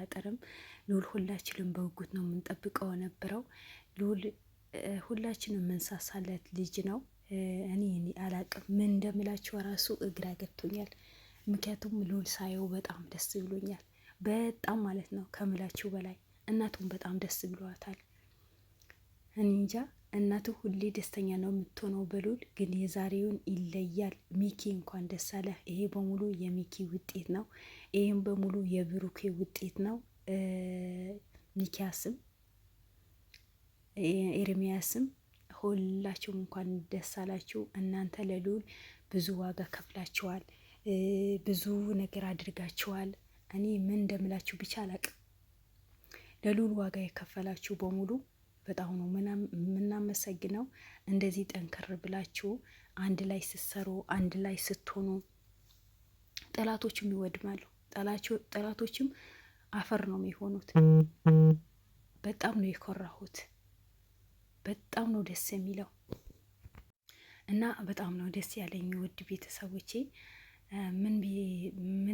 አይፈጠርም። ልዑል ሁላችንም በጉጉት ነው የምንጠብቀው ነበረው። ልዑል ሁላችንም የምንሳሳለት ልጅ ነው። እኔ አላቅም ምን እንደምላችሁ ራሱ እግራ ገብቶኛል። ምክንያቱም ልዑል ሳየው በጣም ደስ ብሎኛል። በጣም ማለት ነው ከምላችሁ በላይ። እናቱም በጣም ደስ ብሏታል። እኔ እንጃ እናቱ ሁሌ ደስተኛ ነው የምትሆነው በልዑል ግን የዛሬውን ይለያል። ሚኪ እንኳን ደስ አለ። ይሄ በሙሉ የሚኪ ውጤት ነው። ይሄም በሙሉ የብሩኬ ውጤት ነው። ሚኪያስም ኤርሚያስም ሁላችሁም እንኳን ደስ አላችሁ። እናንተ ለልዑል ብዙ ዋጋ ከፍላችኋል፣ ብዙ ነገር አድርጋችኋል። እኔ ምን እንደምላችሁ ብቻ አላቅም። ለልዑል ዋጋ የከፈላችሁ በሙሉ በጣም ነው የምናመሰግነው። እንደዚህ ጠንከር ብላችሁ አንድ ላይ ስትሰሩ፣ አንድ ላይ ስትሆኑ ጠላቶችም ይወድማሉ። ጠላቶችም አፈር ነው የሚሆኑት። በጣም ነው የኮራሁት። በጣም ነው ደስ የሚለው እና በጣም ነው ደስ ያለኝ ውድ ቤተሰቦቼ። ምን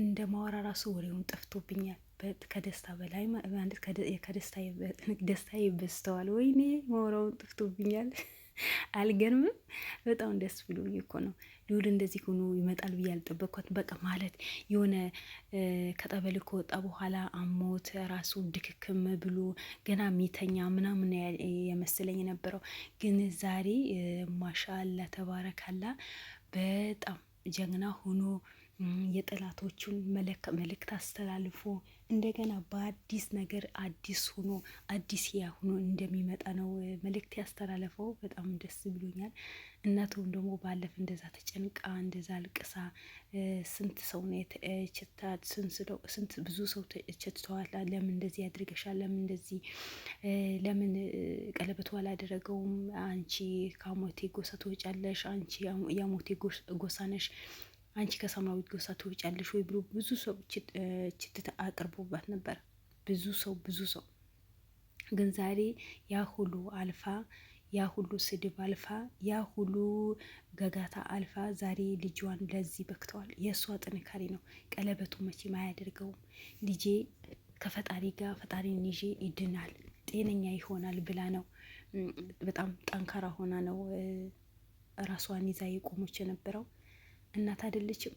እንደማወራ ራሱ ወሬውን ጠፍቶብኛል። ከደስታ በላይ ማለት ደስታዬ በዝተዋል። ወይኔ ማወራውን ጠፍቶብኛል። አልገርምም። በጣም ደስ ብሎኝ እኮ ነው። ልዑል እንደዚህ ሆኖ ይመጣል ብዬ አልጠበቅኳት። በቃ ማለት የሆነ ከጠበል ከወጣ በኋላ አሞት ራሱ ድክክም ብሎ ገና ሚተኛ ምናምን የመሰለኝ የነበረው፣ ግን ዛሬ ማሻአላ ተባረካላ በጣም ጀግና ሆኖ የጠላቶቹን መልእክት አስተላልፎ እንደገና በአዲስ ነገር አዲስ ሆኖ አዲስ ያ ሆኖ እንደሚመጣ ነው መልእክት ያስተላለፈው። በጣም ደስ ብሎኛል። እናቱም ደግሞ ባለፈ እንደዛ ተጨንቃ እንደዛ አልቅሳ ስንት ሰው ነው የተቸታት፣ ስንት ብዙ ሰው ተቸትተዋል። ለምን እንደዚህ ያድርገሻል? ለምን እንደዚህ ለምን ቀለበቱ አላደረገውም? አንቺ ከሞቴ ጎሳ ትወጫለሽ፣ አንቺ የሞቴ ጎሳ ነሽ፣ አንቺ ከሰማያዊት ጎሳ ትወጫለሽ ወይ ብሎ ብዙ ሰው ችትት አቅርቦባት ነበር። ብዙ ሰው ግን ዛሬ ያ ሁሉ አልፋ፣ ያ ሁሉ ስድብ አልፋ፣ ያ ሁሉ ገጋታ አልፋ ዛሬ ልጇን ለዚህ በክተዋል። የእሷ ጥንካሬ ነው። ቀለበቱ መቼም አያደርገውም። ልጄ ከፈጣሪ ጋር ፈጣሪን ይዤ ይድናል፣ ጤነኛ ይሆናል ብላ ነው። በጣም ጠንካራ ሆና ነው ራሷን ይዛ የቆመች የነበረው። እናት አይደለችም።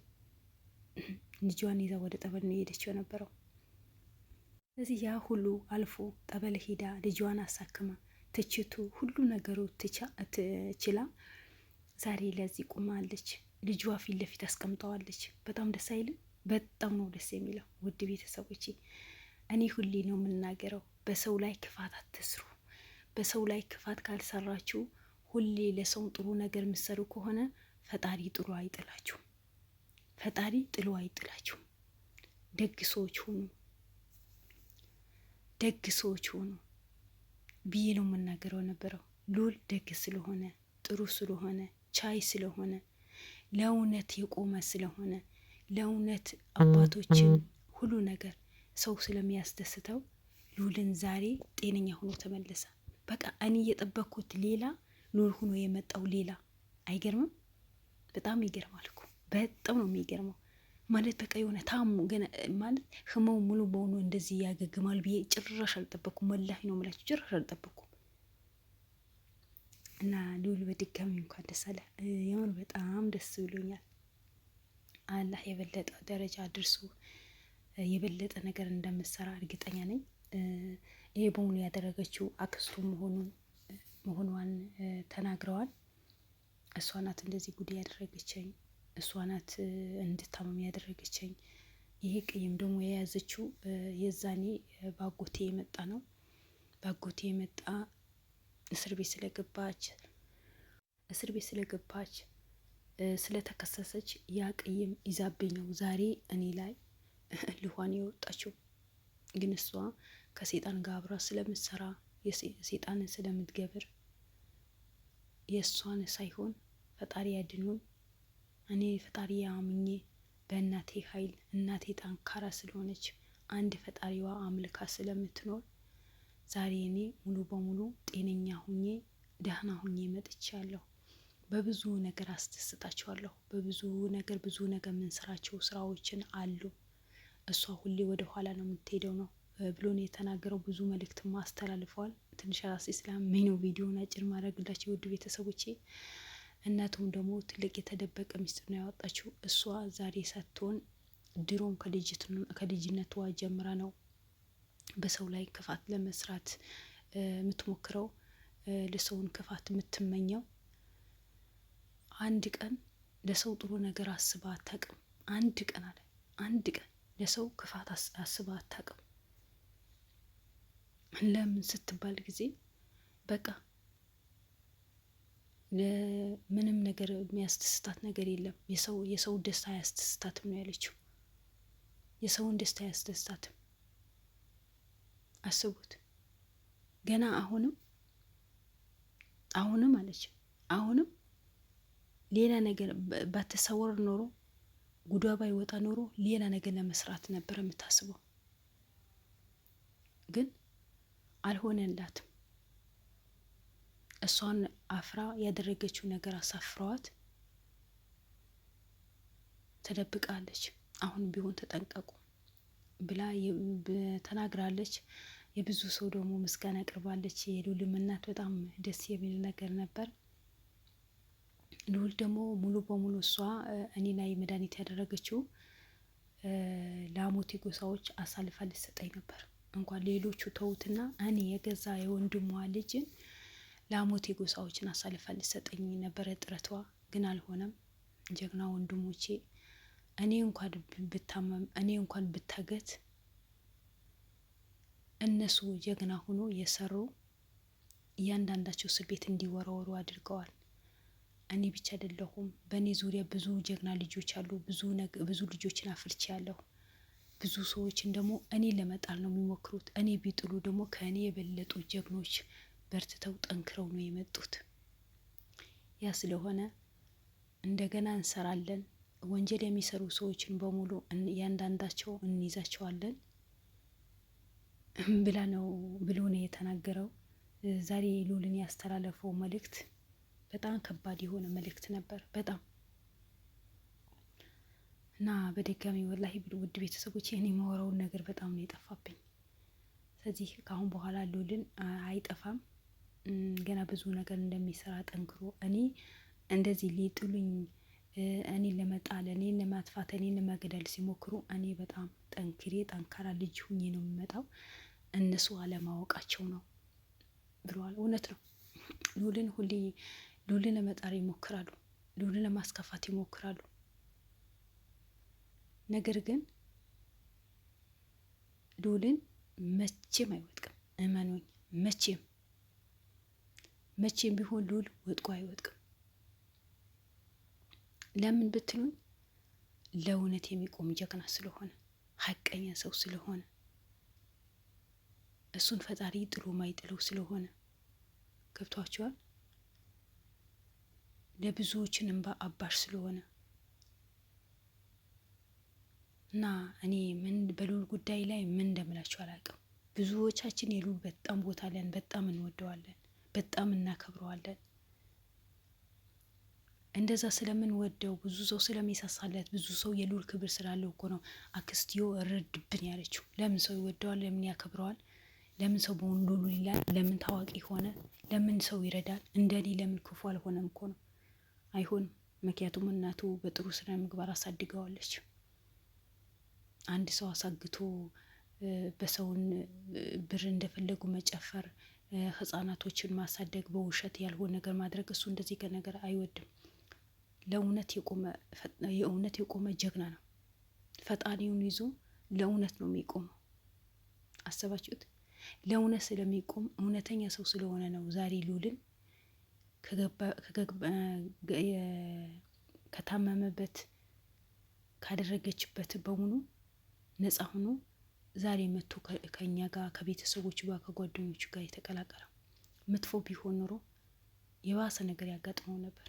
ልጇን ይዛ ወደ ጠበል ነው የሄደችው የነበረው። ስለዚህ ያ ሁሉ አልፎ ጠበል ሄዳ ልጇን አሳክማ ትችቱ ሁሉ ነገሩ ትችላ ዛሬ ለዚህ ቁማለች። ልጇ ፊት ለፊት አስቀምጠዋለች። በጣም ደስ አይልም? በጣም ነው ደስ የሚለው ውድ ቤተሰቦቼ። እኔ ሁሌ ነው የምናገረው፣ በሰው ላይ ክፋት አትስሩ። በሰው ላይ ክፋት ካልሰራችሁ፣ ሁሌ ለሰው ጥሩ ነገር የምትሰሩ ከሆነ ፈጣሪ ጥሎ አይጥላችሁም። ፈጣሪ ጥሎ አይጥላችሁም። ደግ ሰዎች ሁኑ፣ ደግ ሰዎች ሁኑ ብዬ ነው የምናገረው ነበረው። ልዑል ደግ ስለሆነ፣ ጥሩ ስለሆነ፣ ቻይ ስለሆነ፣ ለእውነት የቆመ ስለሆነ፣ ለእውነት አባቶችን ሁሉ ነገር ሰው ስለሚያስደስተው ልዑልን ዛሬ ጤነኛ ሆኖ ተመለሰ። በቃ እኔ የጠበኩት ሌላ፣ ልዑል ሆኖ የመጣው ሌላ። አይገርምም? በጣም ይገርማል እኮ። በጣም ነው የሚገርመው። ማለት በቃ የሆነ ታሙ ገና ማለት ህመው ሙሉ በሆኑ እንደዚህ ያገግማል ብዬ ጭራሽ አልጠበኩም። ወላሂ ነው የምላችሁ፣ ጭራሽ አልጠበኩም። እና ልዑል በድጋሚ እንኳን ደስ አለ። የሆነ በጣም ደስ ብሎኛል። አላህ የበለጠ ደረጃ አድርሶ የበለጠ ነገር እንደምትሰራ እርግጠኛ ነኝ። ይሄ በሙሉ ያደረገችው አክስቱ መሆኗን ተናግረዋል። እሷ ናት እንደዚህ ጉድ ያደረገችኝ፣ እሷ ናት እንድታመም ያደረገችኝ። ይሄ ቅይም ደግሞ የያዘችው የዛኔ ባጎቴ የመጣ ነው። ባጎቴ የመጣ እስር ቤት ስለገባች ስለተከሰሰች ያ ቅይም ይዛብኝ ነው ዛሬ እኔ ላይ ልኋን የወጣችው። ግን እሷ ከሴጣን ጋር አብራ ስለምትሰራ ሴጣንን ስለምትገብር የእሷን ሳይሆን ፈጣሪ ያድኑን። እኔ ፈጣሪ አምኜ በእናቴ ኃይል እናቴ ጠንካራ ስለሆነች አንድ ፈጣሪዋ አምልካ ስለምትኖር ዛሬ እኔ ሙሉ በሙሉ ጤነኛ ሁኜ ደህና ሁኜ መጥቻለሁ። በብዙ ነገር አስደስታቸዋለሁ። በብዙ ነገር የምንሰራቸው ስራዎችን አሉ። እሷ ሁሌ ወደ ኋላ ነው የምትሄደው ነው ብሎ ነው የተናገረው። ብዙ መልእክትም አስተላልፈዋል። ትንሽ ራሴ ስላመመኝ ነው ቪዲዮውን አጭር ማድረግላቸው ውድ ቤተሰቦቼ። እናቱም ደግሞ ትልቅ የተደበቀ ሚስጥር ነው ያወጣችው። እሷ ዛሬ ሳትሆን ድሮም ከልጅነቷ ጀምራ ነው በሰው ላይ ክፋት ለመስራት የምትሞክረው፣ ለሰውን ክፋት የምትመኘው። አንድ ቀን ለሰው ጥሩ ነገር አስባ አታውቅም። አንድ ቀን አለ አንድ ቀን ለሰው ክፋት አስባ አታውቅም። ለምን ስትባል ጊዜ በቃ ምንም ነገር የሚያስደስታት ነገር የለም። የሰው ደስታ አያስደስታትም ነው ያለችው። የሰውን ደስታ አያስደስታትም። አስቡት። ገና አሁንም አለች አሁንም ሌላ ነገር ባትሰወር ኖሮ ጉዷ ባይወጣ ኖሮ ሌላ ነገር ለመስራት ነበር የምታስበው። ግን አልሆነላትም። እሷን አፍራ ያደረገችው ነገር አሳፍረዋት ተደብቃለች። አሁን ቢሆን ተጠንቀቁ ብላ ተናግራለች። የብዙ ሰው ደግሞ ምስጋና አቅርባለች። የልዑልም እናት በጣም ደስ የሚል ነገር ነበር። ልዑል ደግሞ ሙሉ በሙሉ እሷ እኔ ላይ መድኃኒት ያደረገችው ለአሞቴ ጎሳዎች አሳልፋ ልትሰጠኝ ነበር። እንኳን ሌሎቹ ተውትና እኔ የገዛ የወንድሟ ልጅን ለአሞቴ ጎሳዎችን አሳልፋ ልትሰጠኝ ነበረ ጥረቷ፣ ግን አልሆነም። ጀግና ወንድሞቼ እኔ እንኳን ብታመም እኔ እንኳን ብታገት እነሱ ጀግና ሆኖ የሰሩ እያንዳንዳቸው እስር ቤት እንዲወረወሩ አድርገዋል። እኔ ብቻ አይደለሁም፣ በእኔ ዙሪያ ብዙ ጀግና ልጆች አሉ። ብዙ ልጆችን አፍርቼ ያለሁ። ብዙ ሰዎችን ደግሞ እኔ ለመጣል ነው የሚሞክሩት። እኔ ቢጥሉ ደግሞ ከእኔ የበለጡ ጀግኖች በርትተው ጠንክረው ነው የመጡት። ያ ስለሆነ እንደገና እንሰራለን። ወንጀል የሚሰሩ ሰዎችን በሙሉ እያንዳንዳቸው እንይዛቸዋለን ብሎ ነው የተናገረው። ዛሬ ልዑልን ያስተላለፈው መልእክት በጣም ከባድ የሆነ መልእክት ነበር። በጣም እና በድጋሚ ወላሂ ውድ ቤተሰቦች እኔ የማወራውን ነገር በጣም ነው የጠፋብኝ። ስለዚህ ከአሁን በኋላ ልዑልን አይጠፋም። ገና ብዙ ነገር እንደሚሰራ ጠንክሮ እኔ እንደዚህ ሊጥሉኝ እኔን ለመጣል እኔን ለማጥፋት እኔን ለመግደል ሲሞክሩ እኔ በጣም ጠንካራ ልጅ ሁኜ ነው የምመጣው። እነሱ አለማወቃቸው ነው ብለዋል። እውነት ነው። ልዑልን ለመጣር ይሞክራሉ። ልዑልን ለማስከፋት ይሞክራሉ። ነገር ግን ልዑልን መቼም አይወድቅም። እመኑኝ፣ መቼም ቢሆን ልዑል ወድቆ አይወድቅም። ለምን ብትሉኝ ለእውነት የሚቆም ጀግና ስለሆነ፣ ሀቀኛ ሰው ስለሆነ፣ እሱን ፈጣሪ ጥሎ ማይጥለው ስለሆነ። ገብቷቸዋል። ለብዙዎችን እንባ አባሽ ስለሆነ እና እኔ ምን በልዑል ጉዳይ ላይ ምን እንደምላችሁ አላውቅም። ብዙዎቻችን የልዑል በጣም ቦታ አለን፣ በጣም እንወደዋለን፣ በጣም እናከብረዋለን። እንደዛ ስለምንወደው ብዙ ሰው ስለሚሳሳለት ብዙ ሰው የልዑል ክብር ስላለው እኮ ነው አክስትዮ እረድብን ያለችው። ለምን ሰው ይወደዋል? ለምን ያከብረዋል? ለምን ሰው በወንዱ ይላል? ለምን ታዋቂ ሆነ? ለምን ሰው ይረዳል? እንደኔ ለምን ክፉ አልሆነም እኮ ነው። አይሆንም። ምክንያቱም እናቱ በጥሩ ስነ ምግባር አሳድገዋለች። አንድ ሰው አሳግቶ በሰውን ብር እንደፈለጉ መጨፈር፣ ህጻናቶችን ማሳደግ፣ በውሸት ያልሆነ ነገር ማድረግ፣ እሱ እንደዚህ ከነገር አይወድም። የእውነት የቆመ ጀግና ነው። ፈጣሪውን ይዞ ለእውነት ነው የሚቆመው። አሰባችሁት? ለእውነት ስለሚቆም እውነተኛ ሰው ስለሆነ ነው ዛሬ ልዑልን ከታመመበት ካደረገችበት በሙሉ ነጻ ሆኖ ዛሬ መጥቶ ከኛ ጋር ከቤተሰቦቹ ጋር ከጓደኞቹ ጋር የተቀላቀለው። መጥፎ ቢሆን ኖሮ የባሰ ነገር ያጋጥመው ነበር።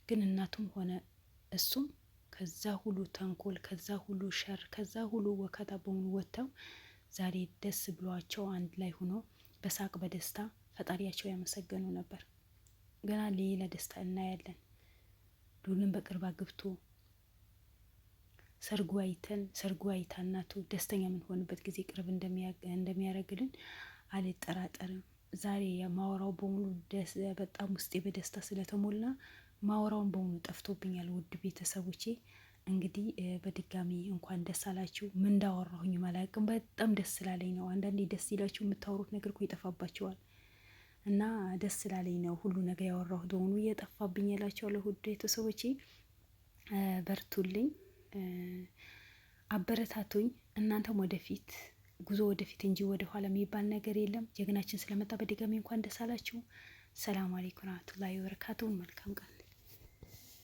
ግን እናቱም ሆነ እሱም ከዛ ሁሉ ተንኮል፣ ከዛ ሁሉ ሸር፣ ከዛ ሁሉ ወከታ በሙሉ ወጥተው ዛሬ ደስ ብሏቸው አንድ ላይ ሆኖ በሳቅ በደስታ ፈጣሪያቸው ያመሰገኑ ነበር። ገና ሌላ ደስታ እናያለን። ልዑልን በቅርብ አግብቶ ሰርጉ አይተን ሰርጉ አይታ እናቱ ደስተኛ የምንሆንበት ጊዜ ቅርብ እንደሚያደርግልን አልጠራጠርም። ዛሬ የማወራው በሙሉ በጣም ውስጤ በደስታ ስለተሞላ ማወራውን በሙሉ ጠፍቶብኛል። ውድ ቤተሰቦቼ እንግዲህ በድጋሚ እንኳን ደስ አላችሁ። ምን እንዳወራሁኝ አላውቅም። በጣም ደስ ስላለኝ ነው። አንዳንዴ ደስ ይላችሁ የምታወሩት ነገር እኮ ይጠፋባቸዋል። እና ደስ ስላለኝ ነው ሁሉ ነገር ያወራሁት በሙሉ እየጠፋብኝ ያላቸዋለሁ። ውድ ቤተሰቦቼ በርቱልኝ፣ አበረታቱኝ። እናንተም ወደፊት ጉዞ ወደፊት እንጂ ወደ ኋላ የሚባል ነገር የለም። ጀግናችን ስለመጣ በድጋሚ እንኳን ደስ አላችሁ። ሰላም አለይኩም ወራህመቱላሂ ወበረካቱሁ። መልካም ቀን